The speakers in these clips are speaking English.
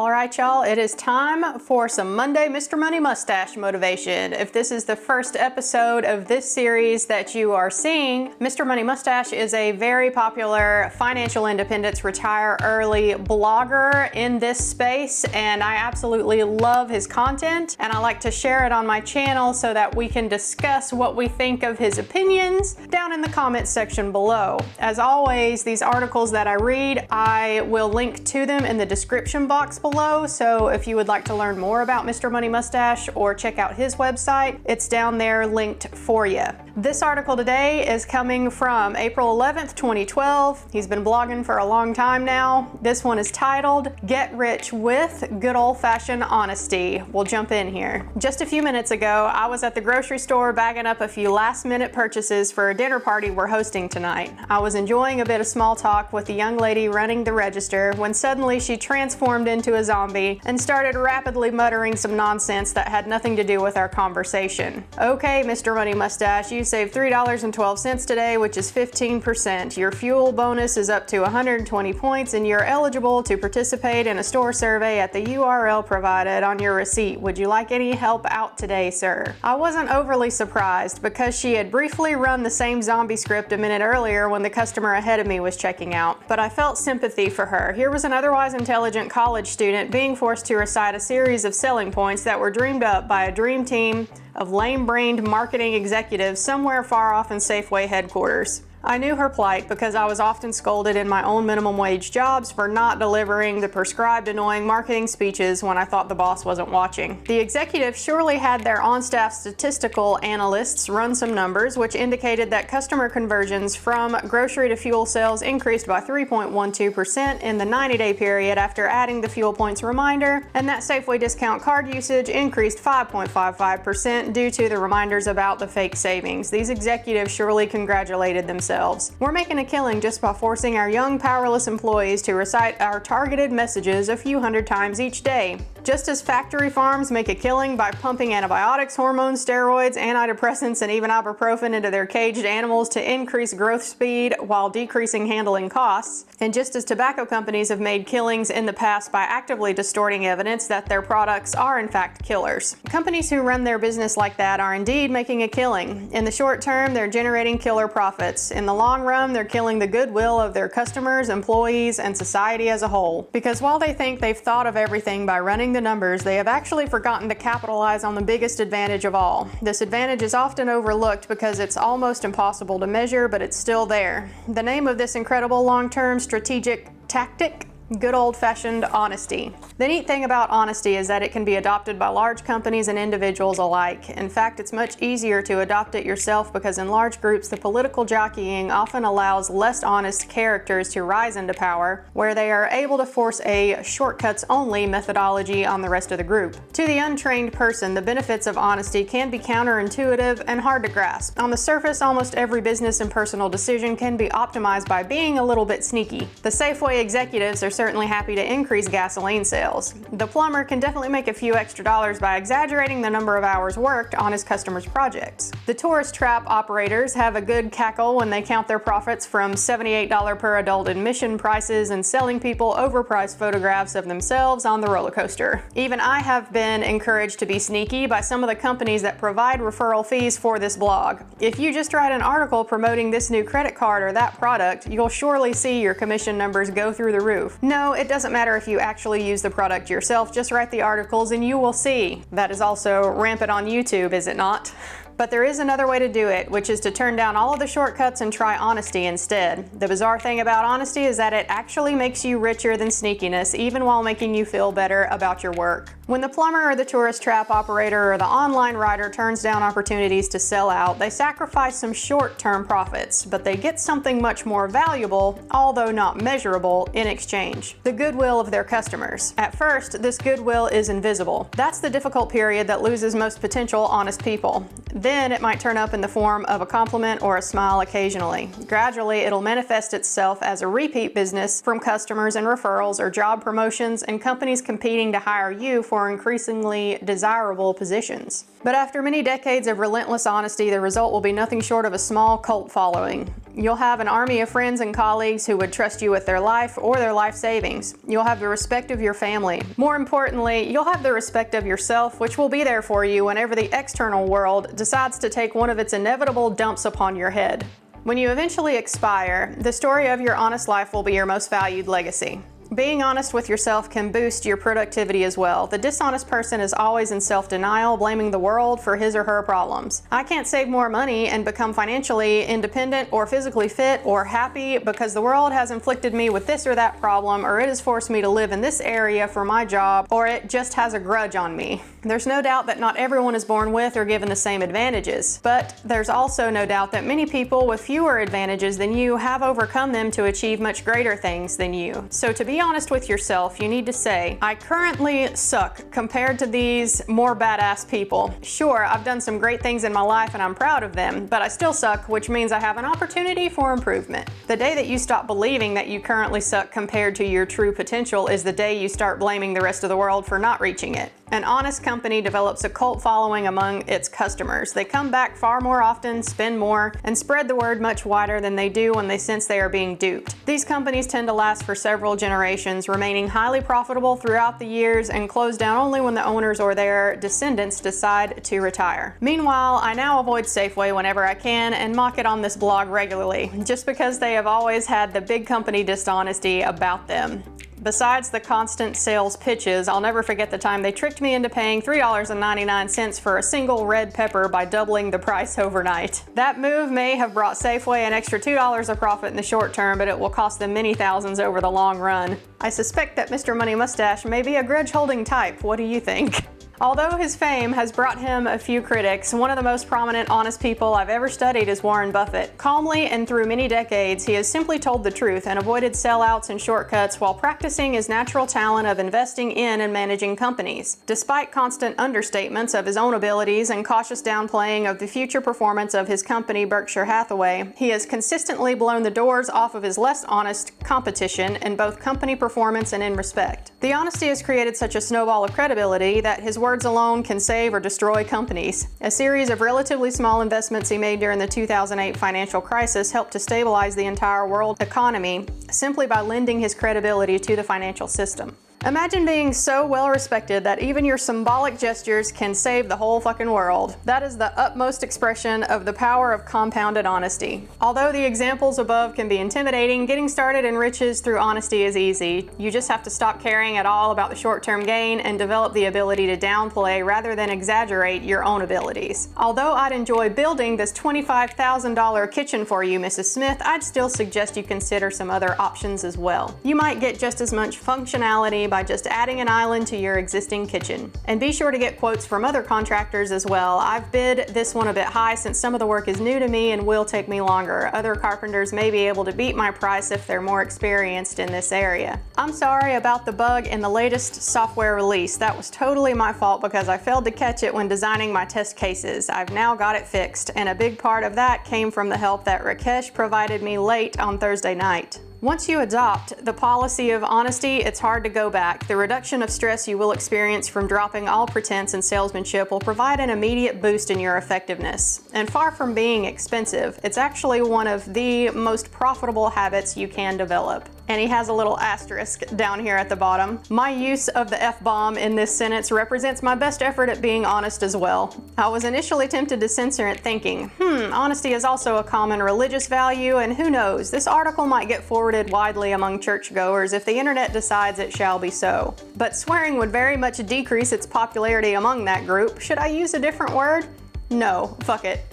All right, y'all, it is time for some Monday Mr. Money Mustache motivation. If this is the first episode of this series that you are seeing, Mr. Money Mustache is a very popular financial independence, retire early blogger in this space, and I absolutely love his content, and I like to share it on my channel so that we can discuss what we think of his opinions down in the comments section below. As always, these articles that I read, I will link to them in the description box below, so if you would like to learn more about Mr. Money Mustache or check out his website, it's down there linked for you. This article today is coming from April 11th, 2012. He's been blogging for a long time now. This one is titled, Get Rich with Good Old-Fashioned Honesty. We'll jump in here. Just a few minutes ago, I was at the grocery store bagging up a few last-minute purchases for a dinner party we're hosting tonight. I was enjoying a bit of small talk with the young lady running the register when suddenly she transformed into a zombie and started rapidly muttering some nonsense that had nothing to do with our conversation. Okay, Mr. Money Mustache, you saved $3.12 today, which is 15%. Your fuel bonus is up to 120 points, and you're eligible to participate in a store survey at the URL provided on your receipt. Would you like any help out today, sir? I wasn't overly surprised because she had briefly run the same zombie script a minute earlier when the customer ahead of me was checking out, but I felt sympathy for her. Here was an otherwise intelligent college student being forced to recite a series of selling points that were dreamed up by a dream team of lame-brained marketing executives somewhere far off in Safeway headquarters. I knew her plight because I was often scolded in my own minimum wage jobs for not delivering the prescribed annoying marketing speeches when I thought the boss wasn't watching. The executives surely had their on-staff statistical analysts run some numbers which indicated that customer conversions from grocery to fuel sales increased by 3.12% in the 90-day period after adding the fuel points reminder, and that Safeway discount card usage increased 5.55% due to the reminders about the fake savings. These executives surely congratulated themselves. We're making a killing just by forcing our young, powerless employees to recite our targeted messages a few hundred times each day. Just as factory farms make a killing by pumping antibiotics, hormones, steroids, antidepressants, and even ibuprofen into their caged animals to increase growth speed while decreasing handling costs, and just as tobacco companies have made killings in the past by actively distorting evidence that their products are in fact killers. Companies who run their business like that are indeed making a killing. In the short term, they're generating killer profits. In the long run, they're killing the goodwill of their customers, employees, and society as a whole. Because while they think they've thought of everything by running the numbers, they have actually forgotten to capitalize on the biggest advantage of all. This advantage is often overlooked because it's almost impossible to measure, but it's still there. The name of this incredible long-term strategic tactic: good old-fashioned honesty. The neat thing about honesty is that it can be adopted by large companies and individuals alike. In fact, it's much easier to adopt it yourself because in large groups, the political jockeying often allows less honest characters to rise into power, where they are able to force a shortcuts-only methodology on the rest of the group. To the untrained person, the benefits of honesty can be counterintuitive and hard to grasp. On the surface, almost every business and personal decision can be optimized by being a little bit sneaky. The Safeway executives are certainly happy to increase gasoline sales. The plumber can definitely make a few extra dollars by exaggerating the number of hours worked on his customers' projects. The tourist trap operators have a good cackle when they count their profits from $78 per adult admission prices and selling people overpriced photographs of themselves on the roller coaster. Even I have been encouraged to be sneaky by some of the companies that provide referral fees for this blog. If you just write an article promoting this new credit card or that product, you'll surely see your commission numbers go through the roof. No, it doesn't matter if you actually use the product yourself, just write the articles and you will see. That is also rampant on YouTube, is it not? But there is another way to do it, which is to turn down all of the shortcuts and try honesty instead. The bizarre thing about honesty is that it actually makes you richer than sneakiness, even while making you feel better about your work. When the plumber or the tourist trap operator or the online writer turns down opportunities to sell out, they sacrifice some short-term profits, but they get something much more valuable, although not measurable, in exchange: the goodwill of their customers. At first, this goodwill is invisible. That's the difficult period that loses most potential honest people. Then it might turn up in the form of a compliment or a smile occasionally. Gradually, it'll manifest itself as a repeat business from customers and referrals or job promotions and companies competing to hire you for more increasingly desirable positions. But after many decades of relentless honesty, the result will be nothing short of a small cult following. You'll have an army of friends and colleagues who would trust you with their life or their life savings. You'll have the respect of your family. More importantly, you'll have the respect of yourself, which will be there for you whenever the external world decides to take one of its inevitable dumps upon your head. When you eventually expire, the story of your honest life will be your most valued legacy. Being honest with yourself can boost your productivity as well. The dishonest person is always in self-denial, blaming the world for his or her problems. I can't save more money and become financially independent or physically fit or happy because the world has inflicted me with this or that problem, or it has forced me to live in this area for my job, or it just has a grudge on me. There's no doubt that not everyone is born with or given the same advantages, but there's also no doubt that many people with fewer advantages than you have overcome them to achieve much greater things than you. So to be honest with yourself, you need to say, I currently suck compared to these more badass people. Sure, I've done some great things in my life and I'm proud of them, but I still suck, which means I have an opportunity for improvement. The day that you stop believing that you currently suck compared to your true potential is the day you start blaming the rest of the world for not reaching it. An honest company develops a cult following among its customers. They come back far more often, spend more, and spread the word much wider than they do when they sense they are being duped. These companies tend to last for several generations, remaining highly profitable throughout the years and close down only when the owners or their descendants decide to retire. Meanwhile, I now avoid Safeway whenever I can and mock it on this blog regularly, just because they have always had the big company dishonesty about them. Besides the constant sales pitches, I'll never forget the time they tricked me into paying $3.99 for a single red pepper by doubling the price overnight. That move may have brought Safeway an extra $2 of profit in the short term, but it will cost them many thousands over the long run. I suspect that Mr. Money Mustache may be a grudge-holding type. What do you think? Although his fame has brought him a few critics, one of the most prominent honest people I've ever studied is Warren Buffett. Calmly and through many decades, he has simply told the truth and avoided sellouts and shortcuts while practicing his natural talent of investing in and managing companies. Despite constant understatements of his own abilities and cautious downplaying of the future performance of his company, Berkshire Hathaway, he has consistently blown the doors off of his less honest competition in both company performance and in respect. The honesty has created such a snowball of credibility that his words alone can save or destroy companies. A series of relatively small investments he made during the 2008 financial crisis helped to stabilize the entire world economy simply by lending his credibility to the financial system. Imagine being so well respected that even your symbolic gestures can save the whole fucking world. That is the utmost expression of the power of compounded honesty. Although the examples above can be intimidating, getting started in riches through honesty is easy. You just have to stop caring at all about the short-term gain and develop the ability to downplay rather than exaggerate your own abilities. Although I'd enjoy building this $25,000 kitchen for you, Mrs. Smith, I'd still suggest you consider some other options as well. You might get just as much functionality by just adding an island to your existing kitchen. And be sure to get quotes from other contractors as well. I've bid this one a bit high since some of the work is new to me and will take me longer. Other carpenters may be able to beat my price if they're more experienced in this area. I'm sorry about the bug in the latest software release. That was totally my fault because I failed to catch it when designing my test cases. I've now got it fixed, and a big part of that came from the help that Rakesh provided me late on Thursday night. Once you adopt the policy of honesty, it's hard to go back. The reduction of stress you will experience from dropping all pretense and salesmanship will provide an immediate boost in your effectiveness. And far from being expensive, it's actually one of the most profitable habits you can develop. And he has a little asterisk down here at the bottom. My use of the F-bomb in this sentence represents my best effort at being honest as well. I was initially tempted to censor it thinking, honesty is also a common religious value, and who knows, this article might get forwarded widely among churchgoers if the internet decides it shall be so. But swearing would very much decrease its popularity among that group. Should I use a different word? No, fuck it.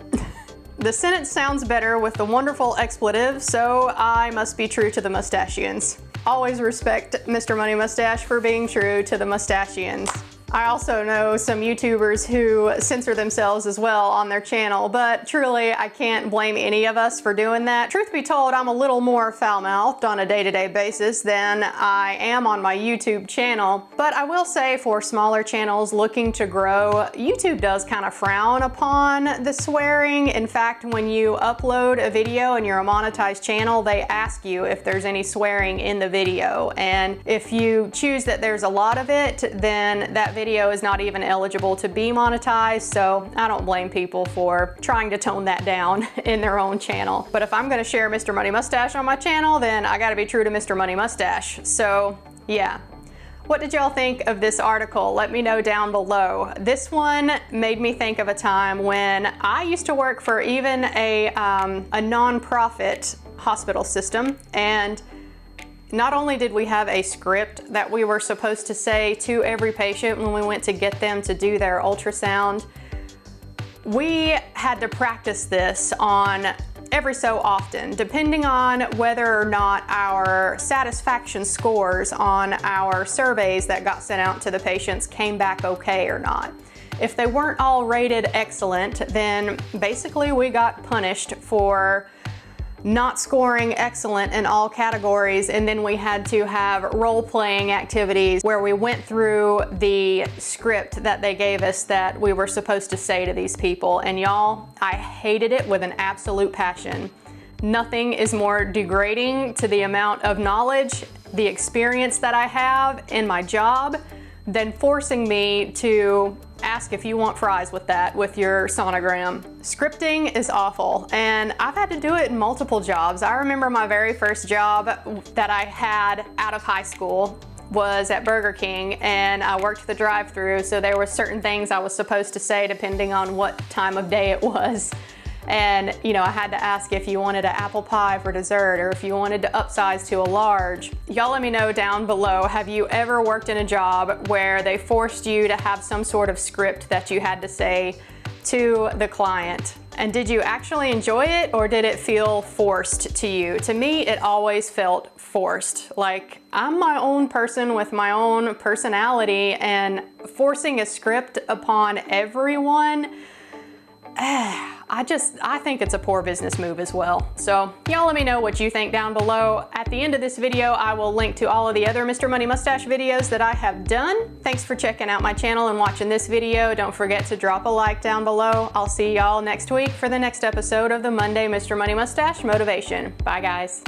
The sentence sounds better with the wonderful expletive, so I must be true to the mustachians. Always respect Mr. Money Mustache for being true to the mustachians. I also know some YouTubers who censor themselves as well on their channel, but truly I can't blame any of us for doing that. Truth be told, I'm a little more foul-mouthed on a day-to-day basis than I am on my YouTube channel, but I will say for smaller channels looking to grow, YouTube does kind of frown upon the swearing. In fact, when you upload a video and you're a monetized channel, they ask you if there's any swearing in the video, and if you choose that there's a lot of it, then that video is not even eligible to be monetized, so I don't blame people for trying to tone that down in their own channel. But if I'm gonna share Mr. Money Mustache on my channel, then I gotta be true to Mr. Money Mustache. So yeah. What did y'all think of this article? Let me know down below. This one made me think of a time when I used to work for even a non-profit hospital system, and not only did we have a script that we were supposed to say to every patient when we went to get them to do their ultrasound, we had to practice this on every so often, depending on whether or not our satisfaction scores on our surveys that got sent out to the patients came back okay or not. If they weren't all rated excellent, then basically we got punished for not scoring excellent in all categories, and then we had to have role-playing activities where we went through the script that they gave us that we were supposed to say to these people. And y'all, I hated it with an absolute passion. Nothing is more degrading to the amount of knowledge, the experience that I have in my job, than forcing me to ask if you want fries with that, with your sonogram. Scripting is awful, and I've had to do it in multiple jobs. I remember my very first job that I had out of high school was at Burger King, and I worked the drive-thru, so there were certain things I was supposed to say depending on what time of day it was. And you know, I had to ask if you wanted an apple pie for dessert or if you wanted to upsize to a large. Y'all let me know down below, have you ever worked in a job where they forced you to have some sort of script that you had to say to the client? And did you actually enjoy it, or did it feel forced to you? To me, it always felt forced. Like, I'm my own person with my own personality, and forcing a script upon everyone, I think it's a poor business move as well. So y'all let me know what you think down below. At the end of this video, I will link to all of the other Mr. Money Mustache videos that I have done. Thanks for checking out my channel and watching this video. Don't forget to drop a like down below. I'll see y'all next week for the next episode of the Monday Mr. Money Mustache Motivation. Bye guys.